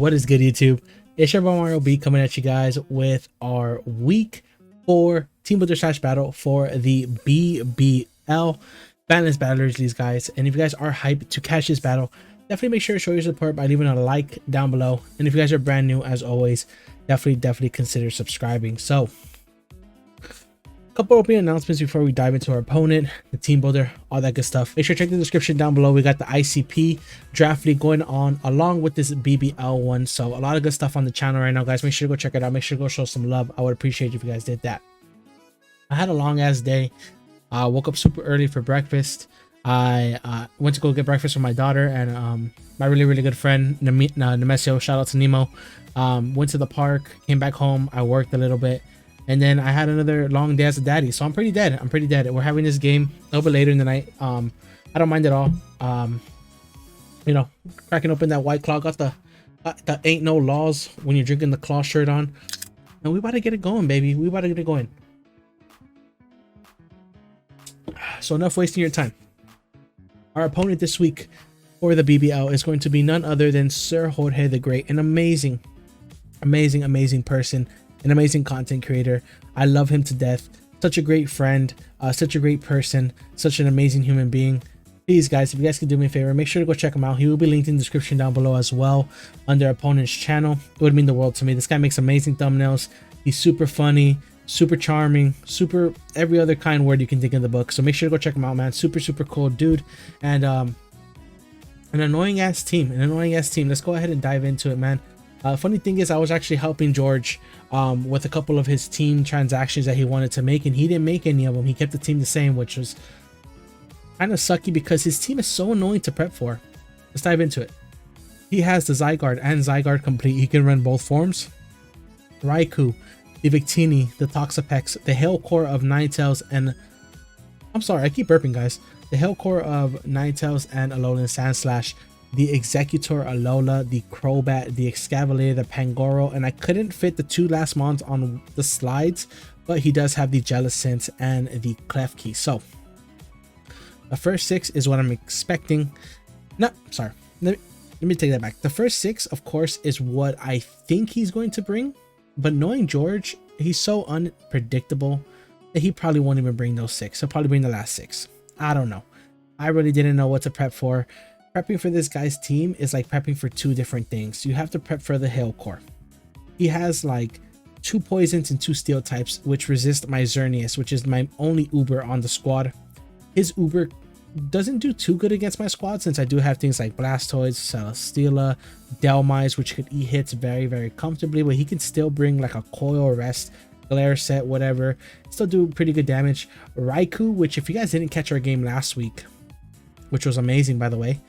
What is good, YouTube? It's your boy Mariobee coming at you guys with our week 4 team builder / battle for the BBL Balance Battlers, these guys. And if you guys are hyped to catch this battle, definitely make sure to show your support by leaving a like down below. And if you guys are brand new, as always, definitely consider subscribing. So couple opening announcements before we dive into our opponent, the team builder, all that good stuff. Make sure to check the description down below. We got the ICP draft league going on along with this BBL one, so a lot of good stuff on the channel right now, guys. Make sure to go check it out. Make sure to go show some love. I would appreciate if you guys did that. I had a long ass day. Woke up super early for breakfast. I went to go get breakfast with my daughter and my really good friend Nemesio. Shout out to Nemo. Went to the park, came back home. I worked a little bit. And then I had another long day as a daddy, so I'm pretty dead. We're having this game a little bit later in the night. I don't mind at all. You know, cracking open that White Claw, got the ain't no laws when you're drinking the Claw shirt on, and we about to get it going, baby. We about to get it going. So enough wasting your time. Our opponent this week for the BBL is going to be none other than SirJorgeDeGreat, an amazing person. An amazing content creator. I love him to death. Such a great friend, such a great person, such an amazing human being. Please, guys, if you guys could do me a favor, make sure to go check him out. He will be linked in the description down below as well under opponent's channel. It would mean the world to me. This guy makes amazing thumbnails. He's super funny, super charming, super every other kind word you can think in the book. So make sure to go check him out, man. Super cool dude. And an annoying ass team. Let's go ahead and dive into it, man. Funny thing is, I was actually helping George with a couple of his team transactions that he wanted to make, and he didn't make any of them. He kept the team the same, which was kind of sucky because his team is so annoying to prep for. Let's dive into it. He has the Zygarde and Zygarde complete. He can run both forms. Raikou, the Victini, the Toxapex, the Hail Core of Ninetales, and I'm sorry, I keep burping, guys. The Hail Core of Ninetales and Alolan Sandslash, the Executor Alola, the Crobat, the Excavator, the Pangoro, and I couldn't fit the two last mons on the slides, but he does have the Jellicent and the Klefki. So the first 6 is what I'm expecting. No, sorry, let me take that back. The first 6, of course, is what I think he's going to bring, but knowing George, he's so unpredictable that he probably won't even bring those 6. He'll probably bring the last 6. I don't know. I really didn't know what to prep for. Prepping for this guy's team is like prepping for 2 different things. You have to prep for the Hail Core. He has like 2 poisons and 2 steel types, which resist my Xerneas, which is my only Uber on the squad. His Uber doesn't do too good against my squad since I do have things like Blastoise, Celesteela, Delmise, which could eat hits very comfortably, but he can still bring like a Coil Rest, Glare Set, whatever. Still do pretty good damage. Raikou, which if you guys didn't catch our game last week, which was amazing by the way,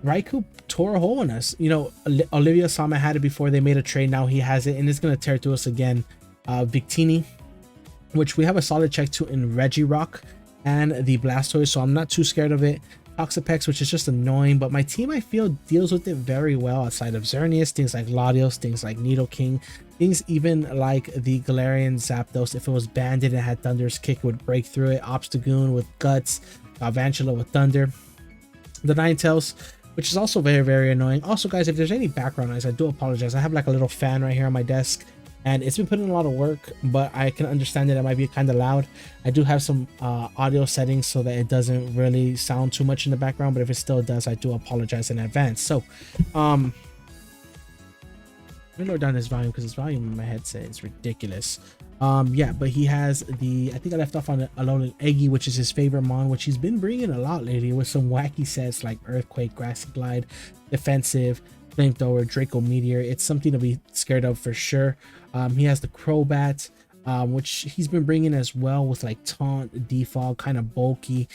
Raikou tore a hole in us. You know, Olivia Sama had it before they made a trade. Now he has it, and it's going to tear through us again. Victini, which we have a solid check to in REGIROCK, and the Blastoise, so I'm not too scared of it. Toxapex, which is just annoying, but my team, I feel, deals with it very well outside of Xerneas. Things like Latios, things like Nidoking, things even like the Galarian Zapdos. If it was banded and had Thunder's Kick, it would break through it. Obstagoon with Guts, Galvantula with Thunder. The Ninetales, which is also very annoying. Also, guys, if there's any background noise, I do apologize. I have like a little fan right here on my desk, and it's been putting in a lot of work, but I can understand that it might be kind of loud. I do have some audio settings so that it doesn't really sound too much in the background, but if it still does, I do apologize in advance. So let me lower down his volume because his volume in my headset is ridiculous. Yeah, but he has the, I think I left off on Alolan Eggy, which is his favorite mon, which he's been bringing a lot lately with some wacky sets like Earthquake, Grassy Glide, Defensive, Flamethrower, Draco Meteor. It's something to be scared of for sure. He has the Crobat, which he's been bringing as well with like Taunt, Defog, kind of bulky.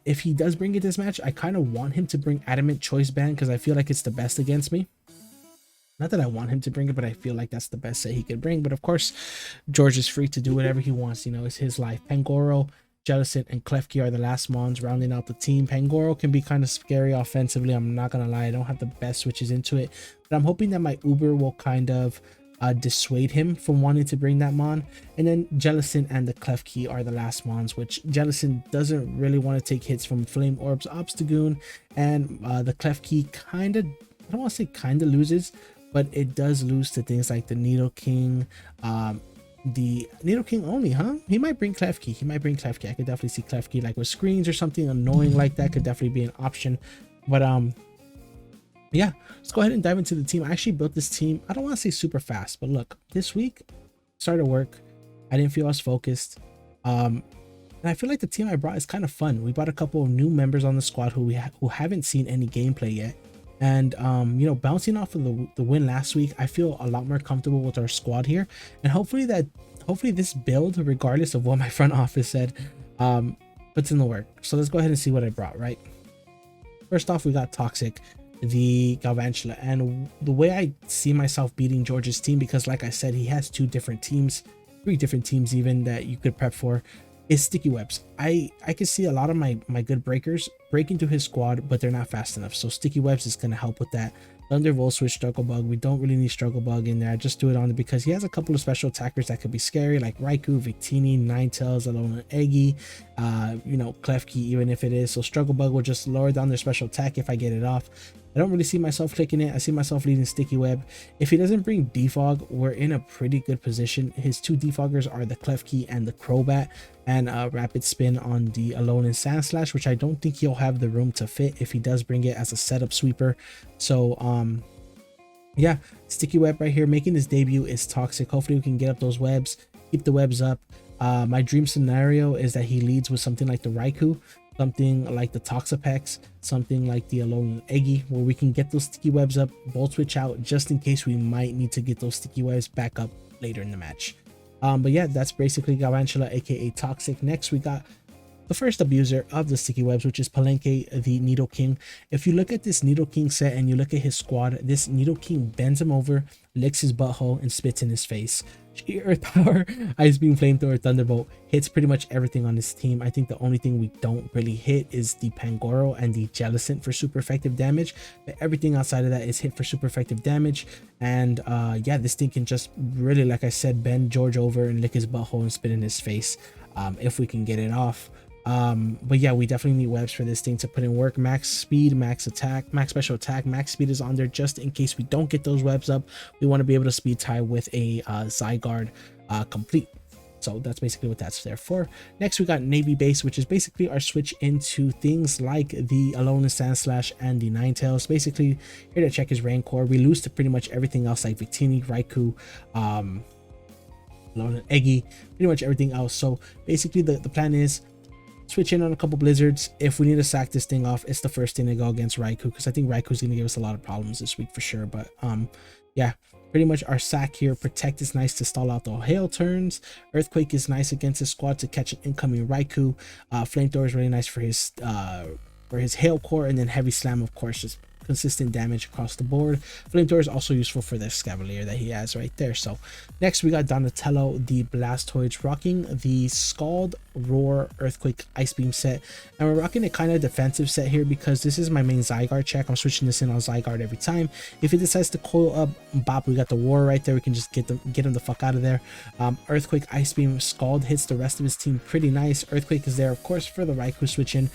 If he does bring it this match, I kind of want him to bring Adamant Choice Band because I feel like it's the best against me. Not that I want him to bring it, but I feel like that's the best set he could bring. But of course, George is free to do whatever he wants. You know, it's his life. Pangoro, Jellicent, and Klefki are the last mons rounding out the team. Pangoro can be kind of scary offensively. I'm not going to lie. I don't have the best switches into it. But I'm hoping that my Uber will kind of dissuade him from wanting to bring that mon. And then Jellicent and the Klefki are the last mons, which Jellicent doesn't really want to take hits from Flame Orbs, Obstagoon, and the Klefki kind of I don't want to say kind of loses, but it does lose to things like the Needle King, the Needle King only, huh? He might bring Klefki. He might bring Klefki. I could definitely see Klefki like with screens or something annoying like that could definitely be an option. But yeah, let's go ahead and dive into the team. I actually built this team, I don't want to say super fast, but look, this week started work. I didn't feel as focused. And I feel like the team I brought is kind of fun. We brought a couple of new members on the squad who haven't seen any gameplay yet. And you know, bouncing off of the win last week, I feel a lot more comfortable with our squad here. And hopefully this build, regardless of what my front office said, puts in the work. So let's go ahead and see what I brought, right? First off, we got Toxic, the Galvantula, and the way I see myself beating George's team, because like I said, he has 2 different teams, 3 different teams even that you could prep for, is sticky webs. I can see a lot of my good breakers breaking through his squad, but they're not fast enough. So sticky webs is going to help with that. Thunder Volt Switch, Struggle Bug, we don't really need Struggle Bug in there. I just do it on it because he has a couple of special attackers that could be scary, like Raikou, Victini, Ninetales, Alolan Eggy, you know, Klefki, even if it is. So Struggle Bug will just lower down their special attack if I get it off. I don't really see myself clicking it. I see myself leading Sticky Web. If he doesn't bring Defog, we're in a pretty good position. His 2 defoggers are the Klefki and the Crobat, and Rapid Spin on the Alolan Sandslash, which I don't think he'll have the room to fit if he does bring it as a setup sweeper. So yeah, Sticky Web right here making his debut is Toxic. Hopefully we can get up those webs, keep the webs up. My dream scenario is that he leads with something like the Raikou, something like the Toxapex, something like the Alolan Eggy, where we can get those sticky webs up, Volt Switch out, just in case we might need to get those sticky webs back up later in the match. But yeah, that's basically Galvantula, aka Toxic. Next, we got the first abuser of the sticky webs, which is Palenque, the Needle King. If you look at this Needle King set and you look at his squad, this Needle King bends him over, licks his butthole, and spits in his face. Earth Power, Ice Beam, Flamethrower, Thunderbolt hits pretty much everything on this team. I think the only thing we don't really hit is the Pangoro and the Jellicent for super effective damage, but everything outside of that is hit for super effective damage. And yeah, this thing can just really, like I said, bend George over and lick his butthole and spit in his face if we can get it off. But yeah, we definitely need webs for this thing to put in work. Max speed, max attack, max special attack, max speed is on there just in case we don't get those webs up. We want to be able to speed tie with a Zygarde complete. So that's basically what that's there for. Next, we got Navy Base, which is basically our switch into things like the Alolan Sandslash and the Ninetales. Basically here to check his Rancor. We lose to pretty much everything else like Victini, Raikou, Alolan Eggy, pretty much everything else. So basically the plan is switch in on a couple blizzards. If we need to sack this thing off, it's the first thing to go against Raikou, because I think Raikou is going to give us a lot of problems this week for sure. But yeah, pretty much our sack here. Protect is nice to stall out the hail turns. Earthquake is nice against his squad to catch an incoming Raikou. Flamethrower is really nice for his hail core, and then Heavy Slam, of course, just consistent damage across the board. Flamethrower is also useful for the Scavalier that he has right there. So next we got Donatello, the Blastoise, rocking the Scald, Roar, Earthquake, Ice Beam set, and we're rocking a kind of defensive set here because this is my main Zygarde check. I'm switching this in on Zygarde every time. If he decides to coil up, bop, we got the War right there. We can just get him the fuck out of there. Earthquake, Ice Beam, Scald hits the rest of his team pretty nice. Earthquake is there, of course, for the Raikou switch in.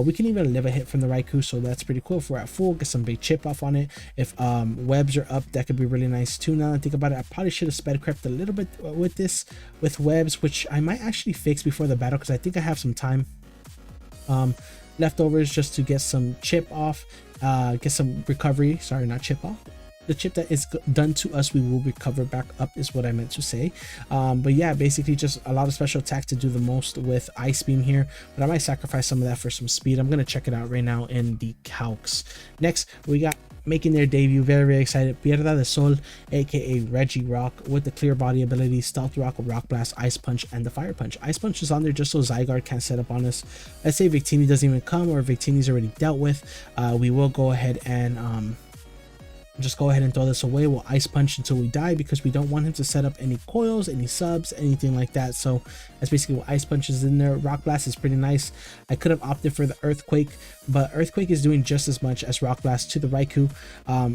We can even live a hit from the Raikou, so that's pretty cool. If we're at full, get some big chip off on it. If webs are up, that could be really nice too. Now that I think about it, I probably should have sped crept a little bit with this, with webs, which I might actually fix before the battle because I think I have some time leftovers just to get some chip off, get some recovery. Sorry, not chip off. The chip that is done to us, we will recover back up, is what I meant to say. But yeah, basically just a lot of special attack to do the most with Ice Beam here, but I might sacrifice some of that for some speed. I'm gonna check it out right now in the calcs. Next, we got making their debut, very excited, Pierda del Sol, aka REGIROCK, with the clear body ability, Stealth Rock, Rock Blast, Ice Punch, and the Fire Punch. Ice Punch is on there just so Zygarde can't set up on us. Let's say Victini doesn't even come, or Victini's already dealt with, we will go ahead and just go ahead and throw this away. We'll Ice Punch until we die because we don't want him to set up any coils, any subs, anything like that. So that's basically what Ice Punch is in there. Rock Blast is pretty nice. I could have opted for the Earthquake, but Earthquake is doing just as much as Rock Blast to the Raikou.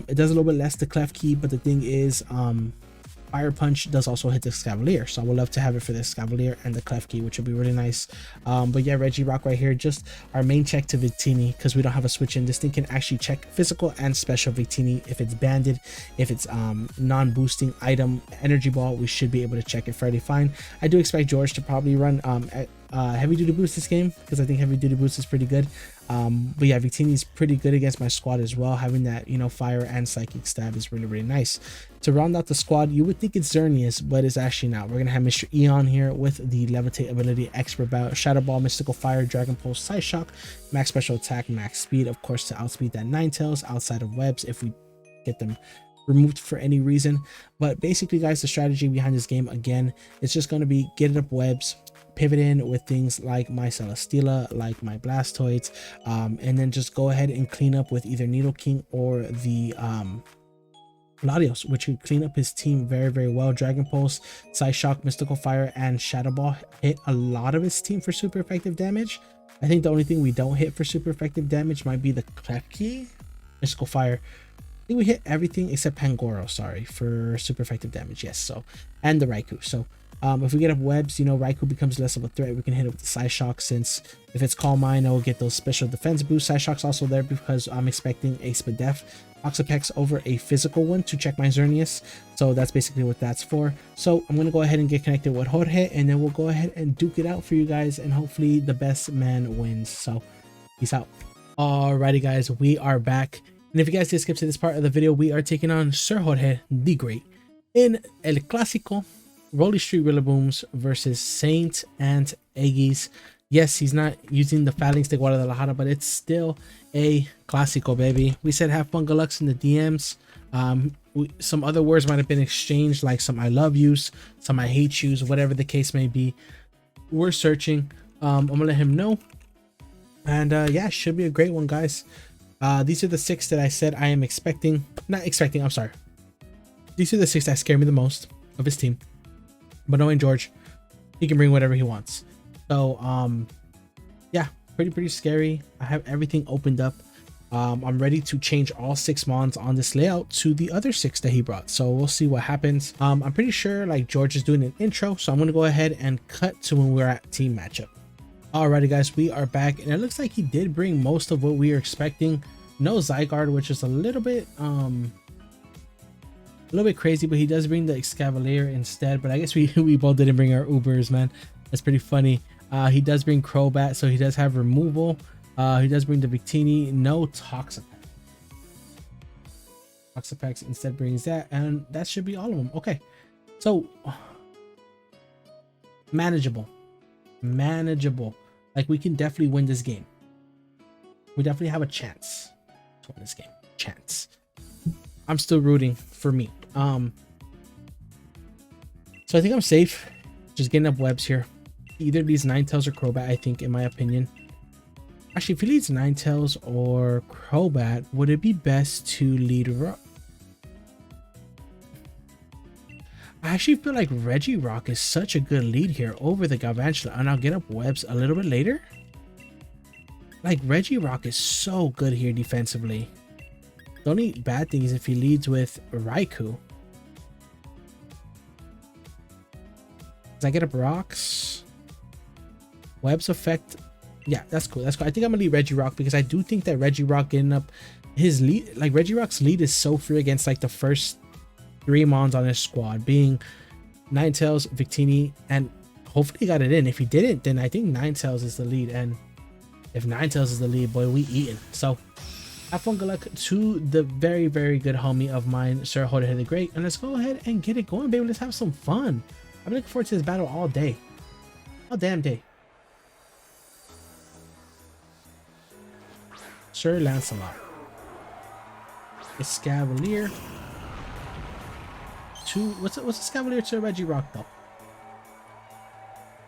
It does a little bit less to Klefki, but the thing is, Fire Punch does also hit the Scavalier, so I would love to have it for the Scavalier and the Klefki, which would be really nice. But yeah, Regirock right here, just our main check to Victini, because we don't have a switch in. This thing can actually check physical and special Victini. If it's banded, if it's non-boosting item energy ball, we should be able to check it fairly fine. I do expect George to probably run heavy duty boost this game, because I think heavy duty boost is pretty good. But yeah, Victini's pretty good against my squad as well. Having that, you know, fire and psychic stab is really nice. To round out the squad, you would think it's Xerneas, but it's actually not. We're gonna have Mr. Eon here with the levitate ability, expert bout, shadow ball, mystical fire, dragon pulse, side shock, max special attack, max speed, of course, to outspeed that Ninetales outside of webs if we get them removed for any reason. But basically, guys, the strategy behind this game, again, it's just going to be get it up webs, pivot in with things like my Celesteela, like my Blastoids, and then just go ahead and clean up with either Nidoking or the Latios, which would clean up his team very well. Dragon Pulse, Side Shock, Mystical Fire, and Shadow Ball hit a lot of his team for super effective damage. I think the only thing we don't hit for super effective damage might be the Klefki. Mystical Fire, I think we hit everything except Pangoro, sorry, for super effective damage. Yes, so, and the Raikou. So if we get up webs, you know, Raikou becomes less of a threat. We can hit it with the Side Shock, since if it's Calm Mind, I will get those special defense boosts. Side Shock's also there because I'm expecting a Spadef Toxapex over a physical one to check my Xerneas. So that's basically what that's for. So I'm going to go ahead and get connected with Jorge, and then we'll go ahead and duke it out for you guys, and hopefully the best man wins. So peace out. Alrighty, guys, we are back. And if you guys did skip to this part of the video, we are taking on SirJorgeDeGreat in El Clásico Rolly Street Rillabooms versus San Antonio Eggys. Yes, he's not using the Fattling Stick Guadalajara, but it's still a Clásico, baby. We said have fun Galux in the DMs. Some other words might have been exchanged, like some I love yous, some I hate yous, whatever the case may be. We're searching. I'm gonna let him know. And yeah, should be a great one, guys. These are the 6 that I said I am expecting. Not expecting, I'm sorry. These are the 6 that scare me the most of his team. But knowing George, he can bring whatever he wants. So yeah, pretty scary. I have everything opened up. I'm ready to change all 6 mons on this layout to the other 6 that he brought. So we'll see what happens. I'm pretty sure like George is doing an intro, so I'm gonna go ahead and cut to when we're at team matchup. Alrighty, guys, we are back, and it looks like he did bring most of what we were expecting. No Zygarde, which is a little bit crazy, but he does bring the Escavalier instead. But I guess we both didn't bring our Ubers, man. That's pretty funny. He does bring Crobat, so he does have removal. He does bring the Victini. No Toxapex. Toxapex instead brings that, and that should be all of them. Okay, so manageable. Like, we can definitely win this game. We definitely have a chance to win this game. Chance. I'm still rooting for me. So I think I'm safe. Just getting up webs here. Either these Ninetales or Crobat, I think, in my opinion. Actually, if he leads Ninetales or Crobat, would it be best to lead Rock? I actually feel like Regirock is such a good lead here over the Galvantula, and I'll get up webs a little bit later. Like, Regirock is so good here defensively. The only bad thing is if he leads with Raikou. Does I get up rocks? Webs affect. Yeah, that's cool. That's cool. I think I'm gonna lead Regirock because I do think that Regirock getting up his lead, like Regirock's lead is so free against like the first 3 mons on his squad, being Ninetales, Victini, and hopefully he got it in. If he didn't, then I think Ninetales is the lead, and if Ninetales is the lead, boy, we eating. So have fun, good luck to the very good homie of mine, SirJorgeDeGreat, and let's go ahead and get it going, baby. Let's have some fun. I'm looking forward to this battle all day, all damn day. Sir Lancelot, Escavalier. What's a Scavalier to Regirock though?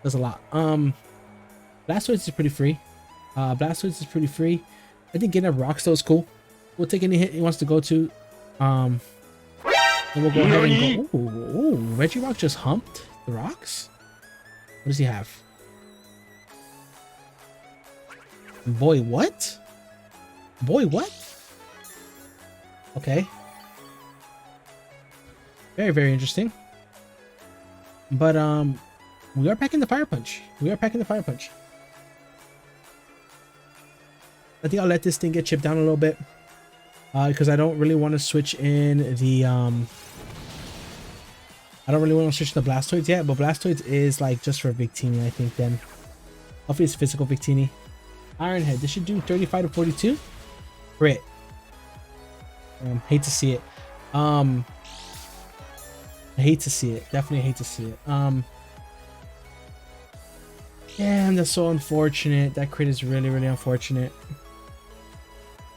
There's a lot. Blastoise is pretty free. Blastoise is pretty free. I think getting up rocks though is cool. We'll take any hit he wants to go to. And we'll go ahead and go. Ooh, Regirock just humped the rocks. What does he have? Boy, what? Boy, what? Okay. Very interesting. But we are packing the fire punch. We are packing the fire punch. I think I'll let this thing get chipped down a little bit. Because I don't really want to switch in the I don't really want to switch the Blastoids yet, but Blastoids is like just for Victini, I think. Then hopefully it's physical Victini. Ironhead, this should do 35 to 42. Crit. Hate to see it. I hate to see it. Definitely hate to see it. Damn, that's so unfortunate. That crit is really, really unfortunate.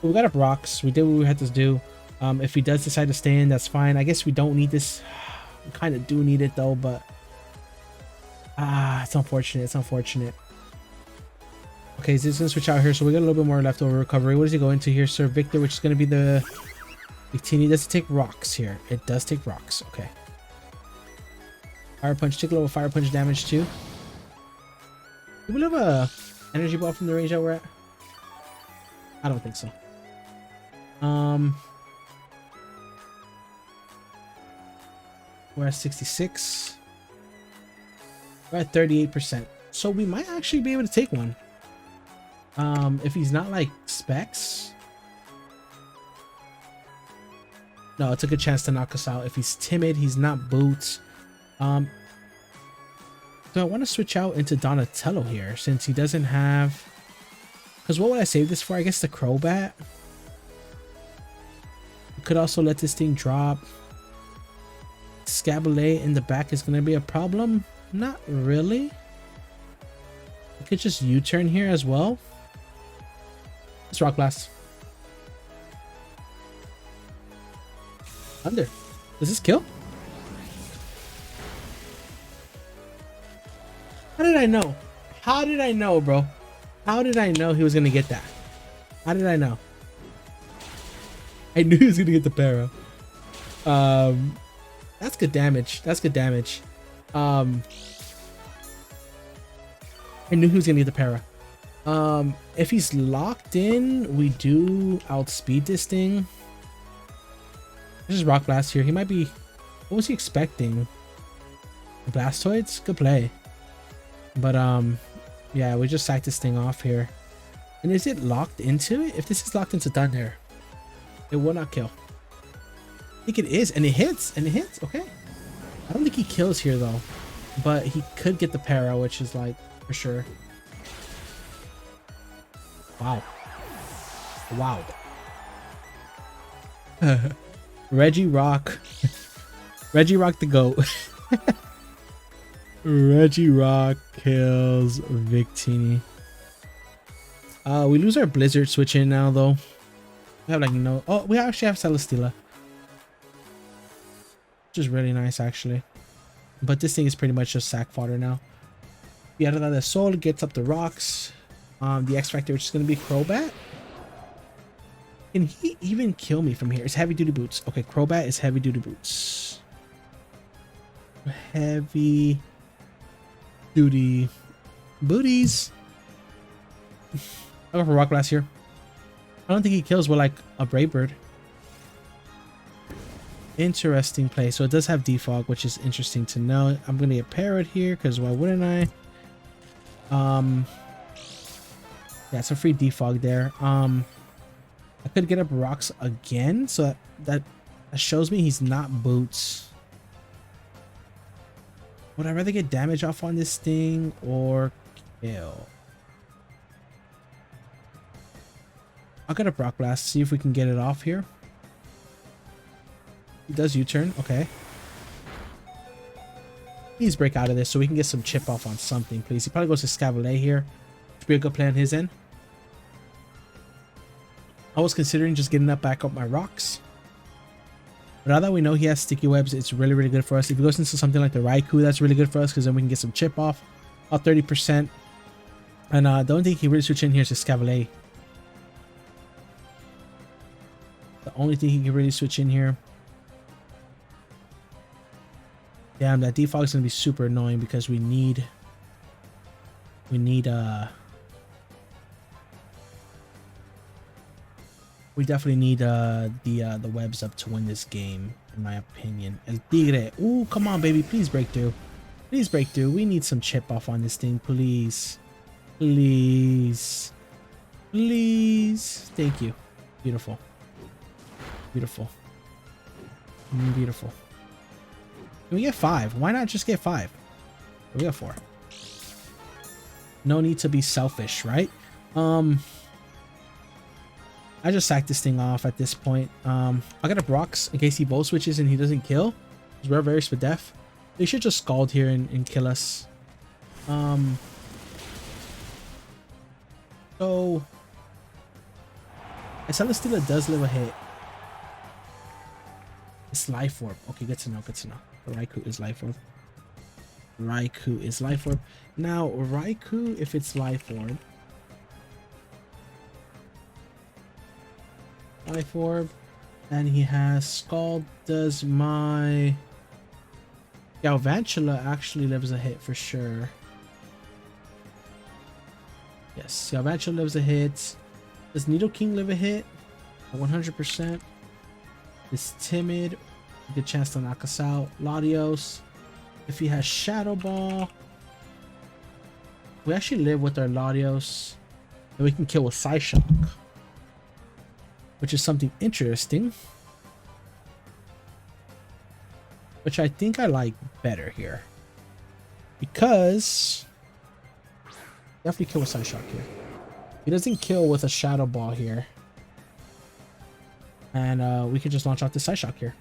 But we got up rocks. We did what we had to do. If he does decide to stay in, that's fine. I guess we don't need this. We kind of do need it though, but it's unfortunate. It's unfortunate. Okay, so he's gonna switch out here, so we got a little bit more leftover recovery. What does he go into here? Sir Victor, which is gonna be the Victini. Does it take rocks here? It does take rocks. Okay. Fire punch. Take a little fire punch damage too. Do we have a energy ball from the range that we're at? I don't think so. We're at 66. We're at 38%. So we might actually be able to take one. If he's not like specs. No, it's a good chance to knock us out. If he's timid, he's not boots. So I want to switch out into Donatello here since he doesn't have. Because what would I save this for? I guess the Crobat. We could also let this thing drop. Scabulate in the back is going to be a problem. Not really. We could just U-turn here as well. Let's Rock Blast. Thunder. Does this kill? How did I know? How did I know, bro? How did I know he was gonna get that? How did I know? I knew he was gonna get the para. That's good damage. That's good damage. I knew he was gonna get the para. If he's locked in, we do outspeed this thing. This is Rock Blast here. He might be. What was he expecting? Blastoids? Good play. But yeah, we just sacked this thing off here. And is it locked into it? If this is locked into Thunder, it will not kill. I think it is, and it hits, and it hits. Okay. I don't think he kills here though, but he could get the para, which is like for sure. Wow. Wow. REGIROCK. REGIROCK the GOAT. REGIROCK kills Victini. We lose our Blizzard switch in now though. We have like no. Oh, we actually have Celesteela, which is really nice actually. But this thing is pretty much just sack fodder now. Piedra del Sol gets up the rocks. The X Factor, which is going to be Crobat. Can he even kill me from here? It's heavy duty boots. Okay, Crobat is heavy duty boots. Heavy duty booties. I'll go for Rock Blast here. I don't think he kills with like a Brave Bird. Interesting play. So it does have defog, which is interesting to know. I'm going to get Parrot here because why wouldn't I? Yeah, it's a free defog there. I could get up rocks again, so that shows me he's not boots. Would I rather get damage off on this thing or kill? I'll get up Rock Blast, see if we can get it off here. He does U-turn, okay. Please break out of this so we can get some chip off on something, please. He probably goes to Scavalier here. Should be a good play on his end. I was considering just getting up back up my rocks. But now that we know he has sticky webs, it's really, really good for us. If he goes into something like the Raikou, that's really good for us because then we can get some chip off. About 30%. And the only thing he really switch in here is Scavalier. The only thing he can really switch in here. Damn, that defog is gonna be super annoying because we definitely need the webs up to win this game, in my opinion. El Tigre. Ooh, come on, baby, please break through. Please break through. We need some chip off on this thing, please. Please. Please. Thank you. Beautiful. Beautiful. Beautiful. Can we get 5? Why not just get 5? We got 4. No need to be selfish, right? I just sacked this thing off at this point. I got up rocks in case he bow switches and he doesn't kill. Because we're very spadef. They should just scald here and kill us. So Celesteela does live a hit. It's life orb. Okay, good to know, good to know. Raikou is life orb. Raikou is life orb. Now, Raikou, if it's life orb, and he has Scald, does my Galvantula actually lives a hit for sure. Yes, Galvantula lives a hit. Does Nidoking live a hit? 100%. Is timid. Good chance to knock us out. Latios. If he has Shadow Ball, we actually live with our Latios. And we can kill with Psyshock, which is something interesting. Which I think I like better here. Because definitely kill with Psyshock here. He doesn't kill with a Shadow Ball here. And we can just launch off the Psyshock here.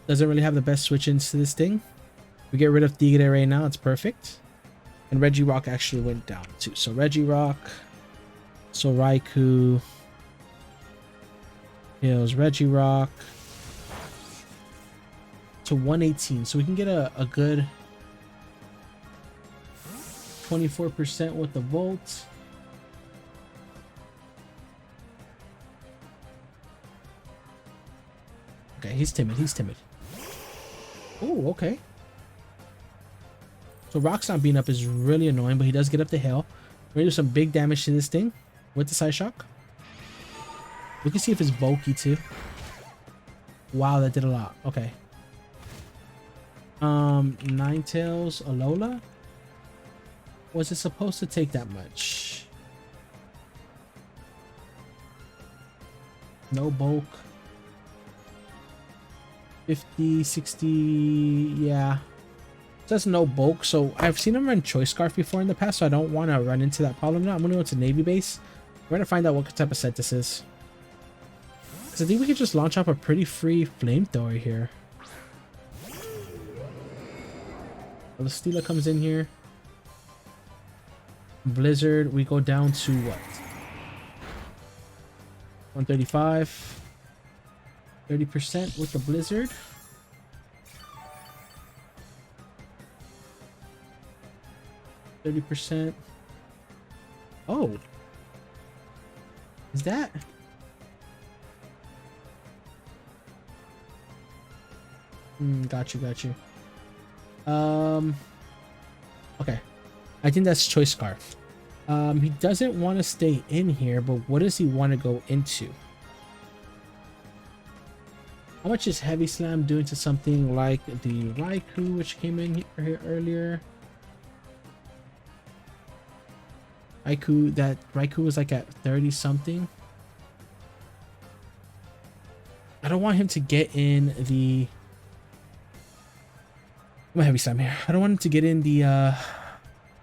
Doesn't really have the best switch-ins to this thing. We get rid of Thigade right now. It's perfect. And Regirock actually went down too. So Regirock. So Raikou kills Regirock to 118. So we can get a good 24% with the Volt. Okay, he's timid. He's timid. Oh, okay. So Roxanne being up is really annoying, but he does get up the hill. We're gonna do some big damage to this thing with the Psyshock. We can see if it's bulky too. Wow, that did a lot. Okay. Ninetales, Alola. Was it supposed to take that much? No bulk. 50, 60, yeah. Says no bulk, so I've seen him run Choice Scarf before in the past, so I don't want to run into that problem now. I'm going to go to Navy Base. We're going to find out what type of set this is. Because I think we could just launch off a pretty free Flamethrower here. Well, the Steela comes in here. Blizzard, we go down to what? 135. 30% with the Blizzard. %. Oh. Is that? Got you, got you. Okay. I think that's Choice Scarf. He doesn't want to stay in here, but what does he want to go into? How much is Heavy Slam doing to something like the Raikou, which came in here earlier? Raikou was like at 30 something. I don't want him to get in the... I'm a Heavy Slam here. I don't want him to get in the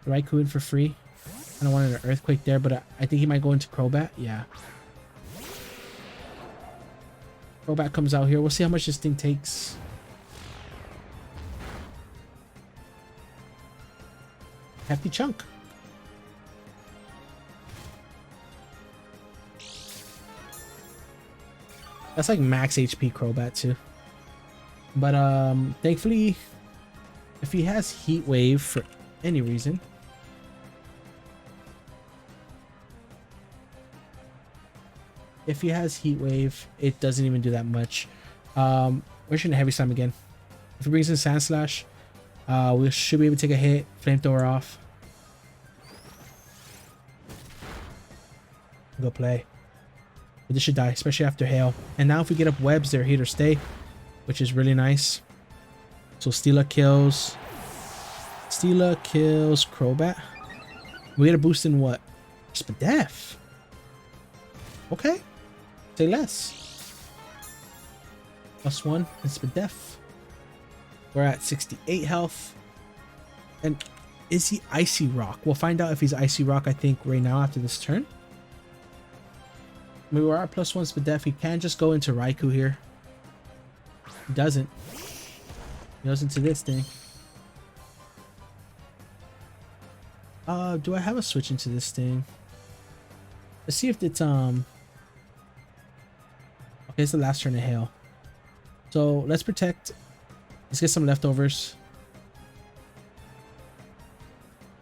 Raikou in for free. I don't want an Earthquake there, but I think he might go into Crobat. Yeah. Crobat comes out here. We'll see how much this thing takes. Hefty chunk. That's like max HP Crobat too. But thankfully, if he has Heat Wave for any reason, it doesn't even do that much. We're just gonna Heavy Slam again. If it brings in Sand Slash, we should be able to take a hit, Flamethrower off. Go play. But this should die, especially after Hail. And now if we get up webs, they're here to stay, which is really nice. So Steela kills Crobat. We get a boost in what? Spadef. Okay. Say less. +1 in Spadef. We're at 68 health. And is he Icy Rock? We'll find out if he's Icy Rock, I think, right now after this turn. We were at +1 Spadef. He can just go into Raikou here. He doesn't. He goes into this thing. Do I have a switch into this thing? Let's see if it's okay, it's the last turn of Hail. So let's protect. Let's get some leftovers.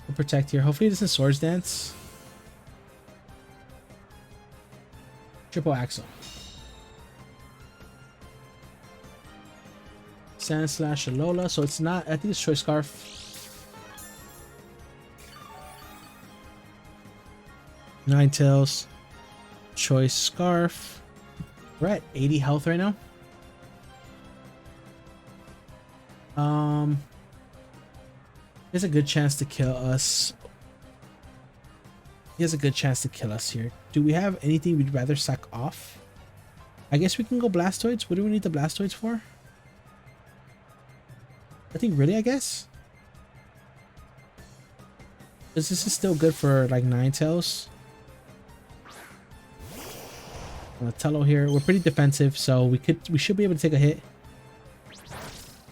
We'll protect here. Hopefully it doesn't Swords Dance. Triple Axle. Sand Slash Alola. So it's not, I think it's Choice Scarf. Ninetales. Choice Scarf. We're at 80 health right now. There's a good chance to kill us. He has a good chance to kill us here. Do we have anything we'd rather sack off? I guess we can go Blastoids. What do we need the Blastoids for? I think really, I guess. Because this is still good for like Ninetales. Tello here. We're pretty defensive, so we should be able to take a hit.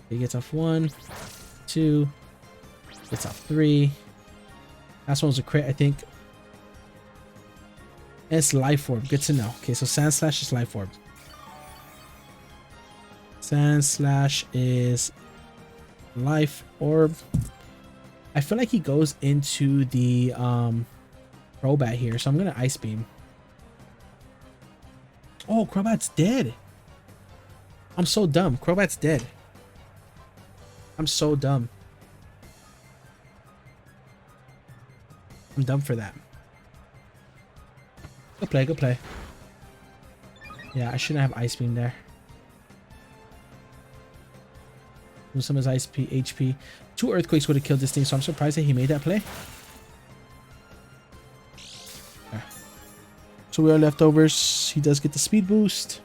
He gets off 1, 2, gets off 3. Last one was a crit, I think. And it's Life Orb. Good to know. Okay, so Sand Slash is Life Orb. Sand Slash is Life Orb. I feel like he goes into the Crobat here, so I'm gonna Ice Beam. Oh, Crobat's dead. I'm so dumb. Crobat's dead. I'm so dumb. I'm dumb for that. Good play, good play. Yeah, I shouldn't have Ice Beam there. Lose some of his Ice HP. 2 Earthquakes would have killed this thing, so I'm surprised that he made that play. Okay. So we are leftovers. He does get the speed boost.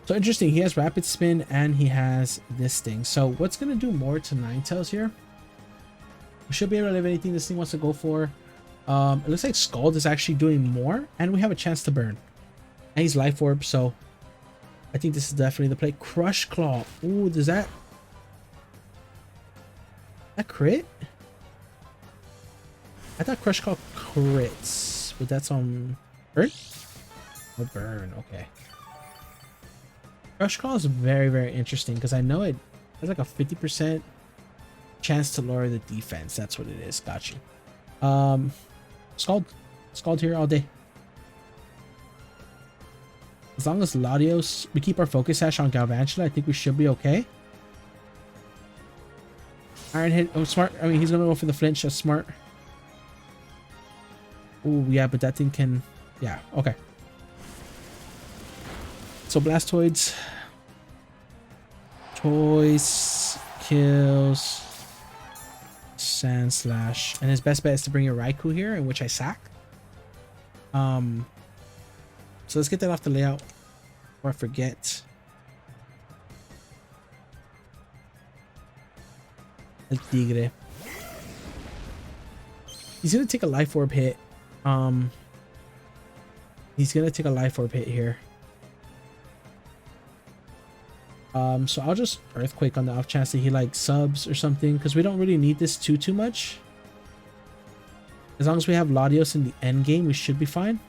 So interesting, he has Rapid Spin and he has this thing. So what's going to do more to Ninetales here? We should be able to live anything this thing wants to go for. It looks like Scald is actually doing more and we have a chance to burn. And he's Life Orb, so I think this is definitely the play. Crush Claw. Ooh, does that crit? I thought Crush Claw crits, but that's on burn? Oh, burn, okay. Crush Claw is very, very interesting because I know it has like a 50% chance to lower the defense. That's what it is. Got you. Scald here all day. As long as Latios, we keep our Focus Sash on Galvantula, I think we should be okay. Iron Hit, oh smart. I mean, he's gonna go for the flinch. That's smart. Oh yeah, but that thing can, yeah, okay. So Blastoids. Choice kills Sand Slash. And his best bet is to bring a Raikou here, in which I sack. So let's get that off the layout before I forget. El Tigre. He's gonna take a Life Orb hit. He's gonna take a Life Orb hit here. So I'll just Earthquake on the off chance that he like subs or something, because we don't really need this too much. As long as we have Latios in the end game, we should be fine.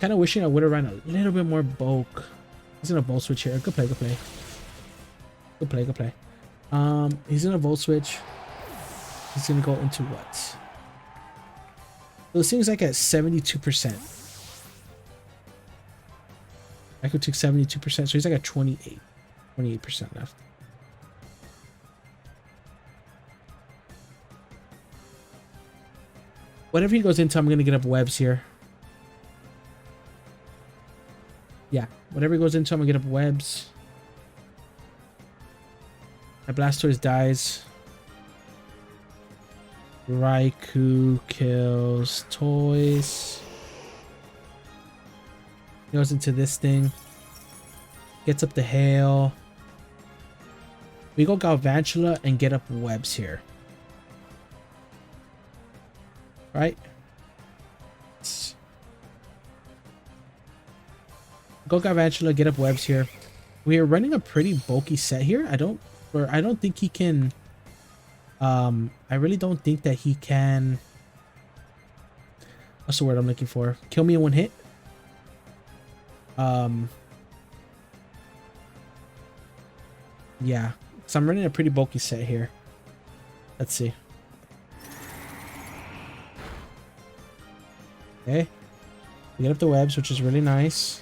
Kind of wishing I would have ran a little bit more bulk. He's gonna Volt Switch here. Good play, good play. Good play, good play. He's gonna Volt Switch. He's gonna go into what? So this thing's like at 72%. I could take 72%, so he's like at 28% left. Whatever he goes into, I'm gonna get up webs here. Yeah, Whatever goes into, I'm gonna get up webs. My Blastoise dies. Raikou kills toys. Goes into this thing. Gets up the hail. We go Galvantula and get up webs here. Right? Go Galvantula, get up webs here. We are running a pretty bulky set here. I don't think he can. I really don't think that he can. What's the word I'm looking for? Kill me in one hit. Yeah, so I'm running a pretty bulky set here. Let's see. Okay, we get up the webs, which is really nice.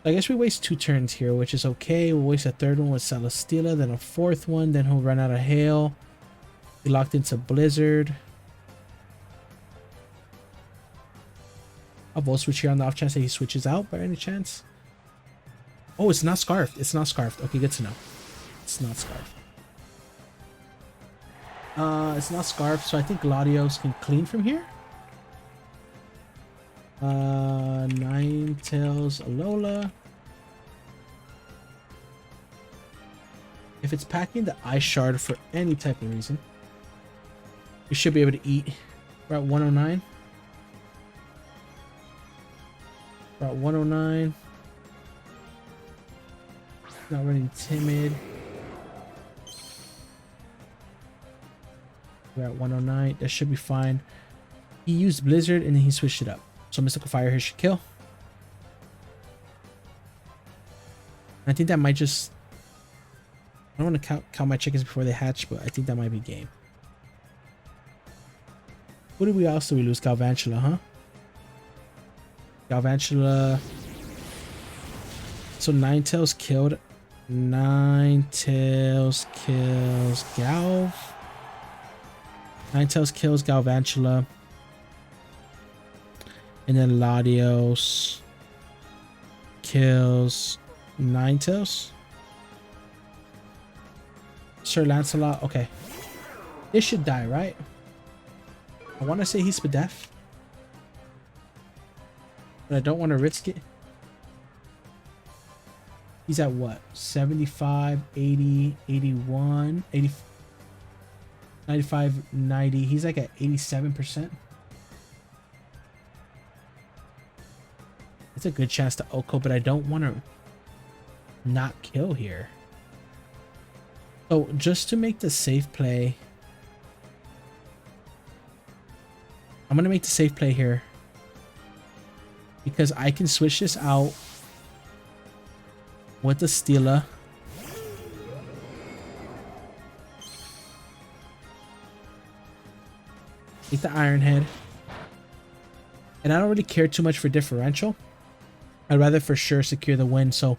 I guess we waste 2 turns here, which is okay. We'll waste a 3rd one with Celesteela, then a 4th one, then he'll run out of hail. He locked into Blizzard. I'll Volt Switch here on the off chance that he switches out by any chance. Oh, it's not Scarfed. It's not Scarfed. Okay, good to know. It's not Scarfed. It's not Scarfed, so I think Latios can clean from here. Ninetales, Alola. If it's packing the Ice Shard for any type of reason, we should be able to eat. We're at 109. We're at 109. Not running Timid. We're at 109. That should be fine. He used Blizzard and then he switched it up. So Mystical Fire here should kill. I think that might just... I don't want to count my chickens before they hatch, but I think that might be game. What did we else do we lose? Galvantula, huh? Galvantula. So Ninetales killed. Ninetales kills Galv. Ninetales kills Galvantula. And then Latios kills Ninetales. Sir Lancelot. Okay. This should die, right? I want to say he's Spadef, but I don't want to risk it. He's at what? 75, 80, 81, 80, 95, 90. He's like at 87%. It's a good chance to Oko, but I don't want to not kill here. So just to make the safe play, I'm going to make the safe play here because I can switch this out with the Steela. Take the Iron Head. And I don't really care too much for differential. I'd rather for sure secure the win. So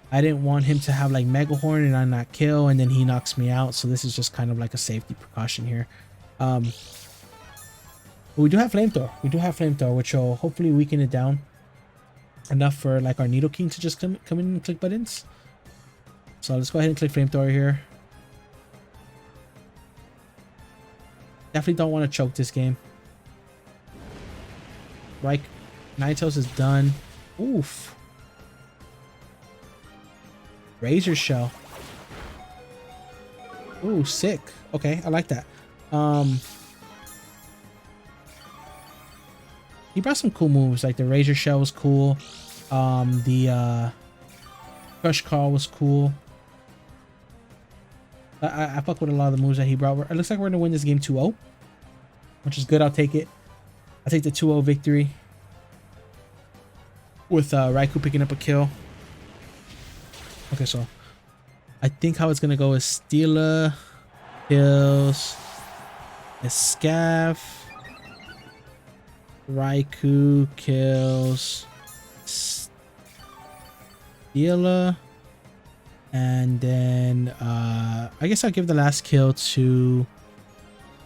I didn't want him to have like Mega Horn and I not kill and then he knocks me out. So this is just kind of like a safety precaution here. But we do have Flamethrower. We do have Flamethrower, which will hopefully weaken it down enough for like our Nidoking to just come in and click buttons. So let's go ahead and click Flamethrower here. Definitely don't want to choke this game. Right, Ninetales is done. Oof. Razor Shell. Ooh, sick. Okay, I like that. He brought some cool moves, like the Razor Shell was cool. The Crush Call was cool. I fuck with a lot of the moves that he brought. It looks like we're gonna win this game 2-0, which is good. I'll take it. I'll take the 2-0 victory with Raikou picking up a kill. Okay, so I think how it's gonna go is Steela kills Escav. Raikou kills Steela. And then I guess I'll give the last kill to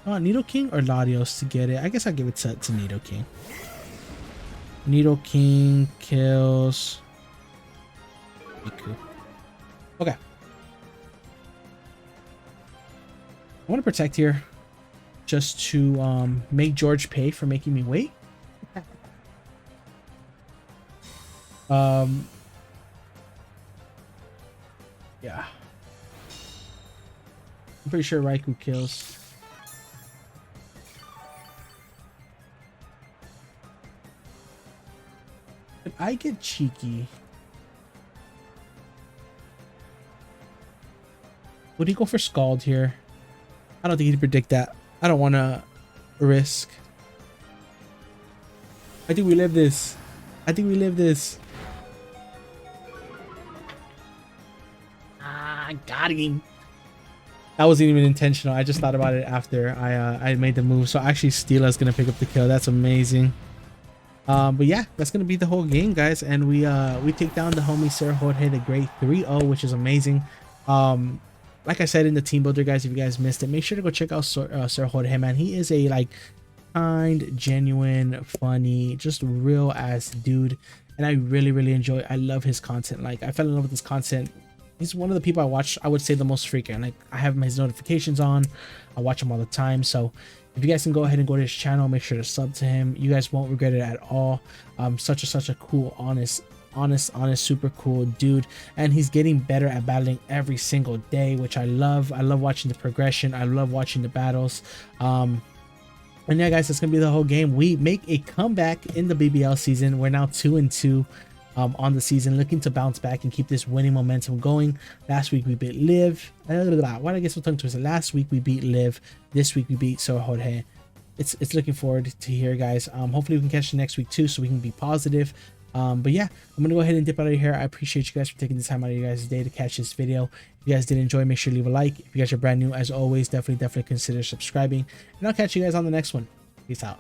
Nido King or Latios to get it. I guess I'll give it to Nido King. Nido King kills Miku. Okay. I want to protect here just to make George pay for making me wait. Yeah. I'm pretty sure Raikou kills. If I get cheeky, would he go for Scald here? I don't think he'd predict that. I don't want to risk. I think we live this. I think we live this. Ah, got him. That wasn't even intentional. I just thought about it after I made the move. So actually Steela's gonna pick up the kill. That's amazing. But yeah, that's gonna be the whole game, guys. And we take down the homie SirJorgeDeGreat 3-0, which is amazing. Like I said in the team builder, guys, if you guys missed it, make sure to go check out SirJorge, man. He is a like kind, genuine, funny, just real ass dude, and I really enjoy. I love his content. Like, I fell in love with his content. He's one of the people I watch, I would say, the most frequent. Like, I have his notifications on. I watch him all the time. So if you guys can go ahead and go to his channel, make sure to sub to him. You guys won't regret it at all. Such a cool, honest, super cool dude, and he's getting better at battling every single day, which I love. I love watching the progression. I love watching the battles. And yeah, guys, that's gonna be the whole game. We make a comeback in the BBL season. We're now 2-2 on the season, looking to bounce back and keep this winning momentum going. Last week we beat Liv. Why did I get so tongue twisted? Last week we beat Liv. This week we beat SirJorge. It's looking forward to here, guys. Hopefully we can catch you next week too, so we can be positive. But yeah, I'm gonna go ahead and dip out of here. I appreciate you guys for taking the time out of your guys' day to catch this video. If you guys did enjoy, make sure to leave a like. If you guys are brand new, as always, definitely consider subscribing, and I'll catch you guys on the next one. Peace out.